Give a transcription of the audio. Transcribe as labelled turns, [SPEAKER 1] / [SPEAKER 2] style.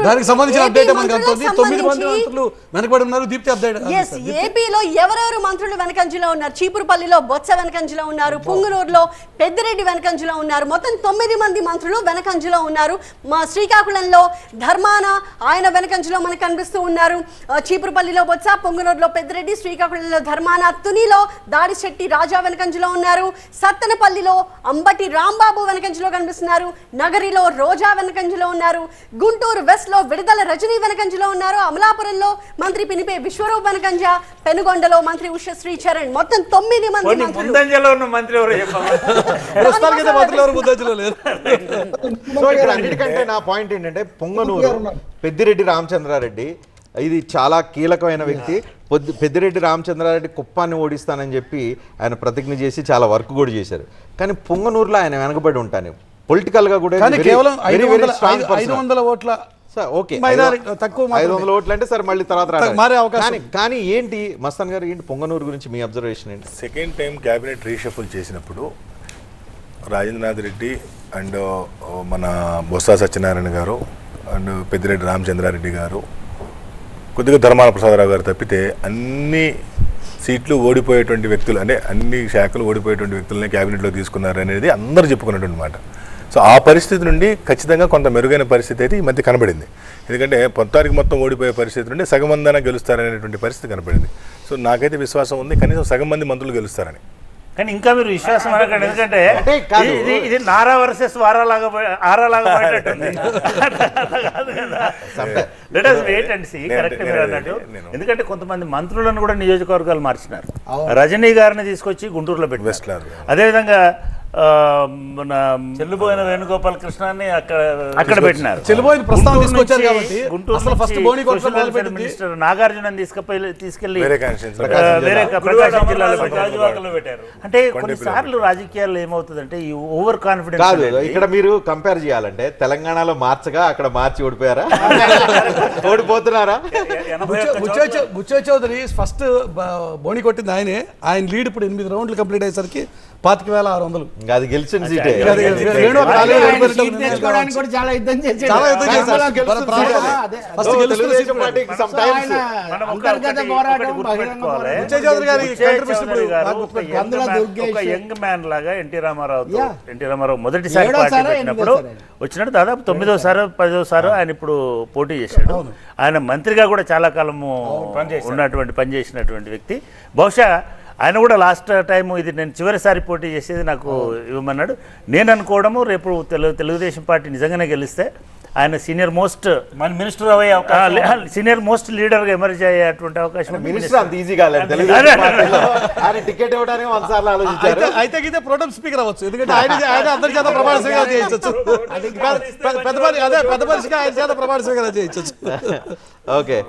[SPEAKER 1] దానికి సంబంధించిన అప్డేట్ మనకు అంటుంది 9 మంది మంత్రులు వెనకబడి ఉన్నారు. దీప్తి అప్డేట్.
[SPEAKER 2] ఏపీలో ఎవరెవరు మంత్రులు వెనకంజలో ఉన్నారు? చీపురుపల్లిలో బొత్స వెనకంజలో ఉన్నారు, పుంగునూరులో పెద్దిరెడ్డి వెనకంజలో ఉన్నారు. మొత్తం 9 మంది మంత్రులు వెనకంజలో ఉన్నారు. మా శ్రీకాకుళంలో ధర్మాన ఆయన వెనకంజలో మనకు కనిపిస్తూ ఉన్నారు. చీపురుపల్లిలో బొత్స, పుంగునూరులో పెద్దిరెడ్డి, శ్రీకాకుళంలో ధర్మాన, తునిలో దాడిశెట్టి రాజా వెనకంజలో ఉన్నారు. సత్తెనపల్లిలో అంబటి రాంబాబు వెనకంజలో కనిపిస్తున్నారు. నగరిలో రోజా వెనకంజలో ఉన్నారు. గుంటూరు వెస్ట్ లో విడుదల రజనీ వెనకంజలో ఉన్నారు. అమలాపురంలో మంత్రి పినిపే విశ్వరూప్ వెనకంజ, పెనుగొండలో మంత్రి ఉషశ్రీ చరణ్. మొత్తం 9 మంది మంత్రులు.
[SPEAKER 3] అన్నిటికంటే నా పాయింట్ ఏంటంటే పొంగనూరు పెద్దిరెడ్డి రామచంద్రారెడ్డి ఇది చాలా కీలకమైన వ్యక్తి. పెద్దిరెడ్డి రామచంద్రారెడ్డి కుప్పాన్ని ఓడిస్తానని చెప్పి ఆయన ప్రతిజ్ఞ చేసి చాలా వర్క్ కూడా చేశారు. కానీ పొంగనూరులో ఆయన వెనకబడి ఉంటాను పొలిటికల్ గా కూడా.
[SPEAKER 1] కేవలం 500 ఓట్ల
[SPEAKER 3] ఓకే, 500 ఓట్లు అంటే సరే మళ్ళీ తర్వాత కానీ ఏంటి మస్తాన్ గారు, ఏంటి పొంగనూరు గురించి మీ అబ్జర్వేషన్ ఏంటి?
[SPEAKER 4] సెకండ్ టైం క్యాబినెట్ రీషఫుల్ చేసినప్పుడు రాజేంద్రనాథ్ రెడ్డి అండ్ మన బొత్స సత్యనారాయణ గారు అండ్ పెద్దిరెడ్డి రామచంద్రారెడ్డి గారు, కొద్దిగా ధర్మాన ప్రసాదరావు గారు తప్పితే అన్ని సీట్లు ఓడిపోయేటువంటి వ్యక్తులు, అంటే అన్ని శాఖలు ఓడిపోయేటువంటి వ్యక్తులని క్యాబినెట్లో తీసుకున్నారు అనేది అందరూ చెప్పుకున్నటువంటి మాట. సో ఆ పరిస్థితి నుండి ఖచ్చితంగా కొంత మెరుగైన పరిస్థితి అయితే ఈ మధ్య కనబడింది. ఎందుకంటే మొత్తం ఓడిపోయే పరిస్థితి నుండి సగం మందిన గెలుస్తారనేటువంటి పరిస్థితి కనబడింది. సో నాకైతే విశ్వాసం ఉంది కనీసం సగం మంది మంత్రులు గెలుస్తారని.
[SPEAKER 5] కానీ ఇంకా మీరు విశ్వాసం అనకండి, ఎందుకంటే ఇది నారా వర్సెస్ ఆరాలాగా పడేటట్టుంది. Let us wait and see. Correct మీరు అన్నట్టు. ఎందుకంటే కొంతమంది మంత్రులను కూడా నియోజకవర్గాలు మార్చినారు. రజనీ గారిని తీసుకొచ్చి గుంటూరులో పెట్టారు. అదేవిధంగా మన చెల్లుబోయిన వేణుగోపాల్ కృష్ణాన్ని అక్కడ పెట్టినారు.
[SPEAKER 1] చెల్లుబోయిన ప్రస్తావన తీసుకొచ్చారు కాబట్టి
[SPEAKER 5] గుంటూరు మినిస్టర్ నాగార్జున తీసుకెళ్లి వేరే ప్రకాశం జిల్లాలో పెట్టారు. అంటే కొన్నిసార్లు రాజకీయాల్లో ఏమవుతుందంటే ఈ ఓవర్ కాన్ఫిడెన్స్
[SPEAKER 3] కాదు. ఇక్కడ మీరు కంపేర్ చేయాలంటే తెలంగాణలో మార్చగా అక్కడ మార్చి ఓడిపోయారా, ఓడిపోతున్నారా?
[SPEAKER 1] బుచ్చయ్య చౌదరి ఫస్ట్ బోని కొట్టింది ఆయనే. ఆయన లీడ్ ఇప్పుడు 8 రౌండ్లు కంప్లీట్ అయ్యేసరికి 25,600.
[SPEAKER 3] అది గెలిచిన సీటే.
[SPEAKER 5] యంగ్ మ్యాన్ లాగా ఎన్టీ రామారావు మొదటిసారి పార్టీ పెట్టినప్పుడు వచ్చినట్టు దాదాపు 9వ సారో 10వ సారో ఆయన ఇప్పుడు పోటీ చేశాడు. ఆయన మంత్రిగా కూడా చాలా కాలము పనిచేసినటువంటి వ్యక్తి. బహుశా ఆయన కూడా లాస్ట్ టైం ఇది నేను చివరిసారి పోటీ చేసేది నాకు ఇవ్వమన్నాడు. నేను అనుకోవడము రేపు తెలుగుదేశం పార్టీ నిజంగానే గెలిస్తే ఆయన senior most minister senior most leader గా ఎమర్జ్ అయ్యేటువంటి అవకాశం.
[SPEAKER 1] అయితే ప్రోటం స్పీకర్ అవ్వచ్చు, ఎందుకంటే ఆయన అందరి చేత ప్రమాణ స్వీకారం చేయొచ్చు. పెద్ద మనిషిగా ఆయన చేత ప్రమాణ స్వీకారం చేయొచ్చు.
[SPEAKER 3] ఓకే.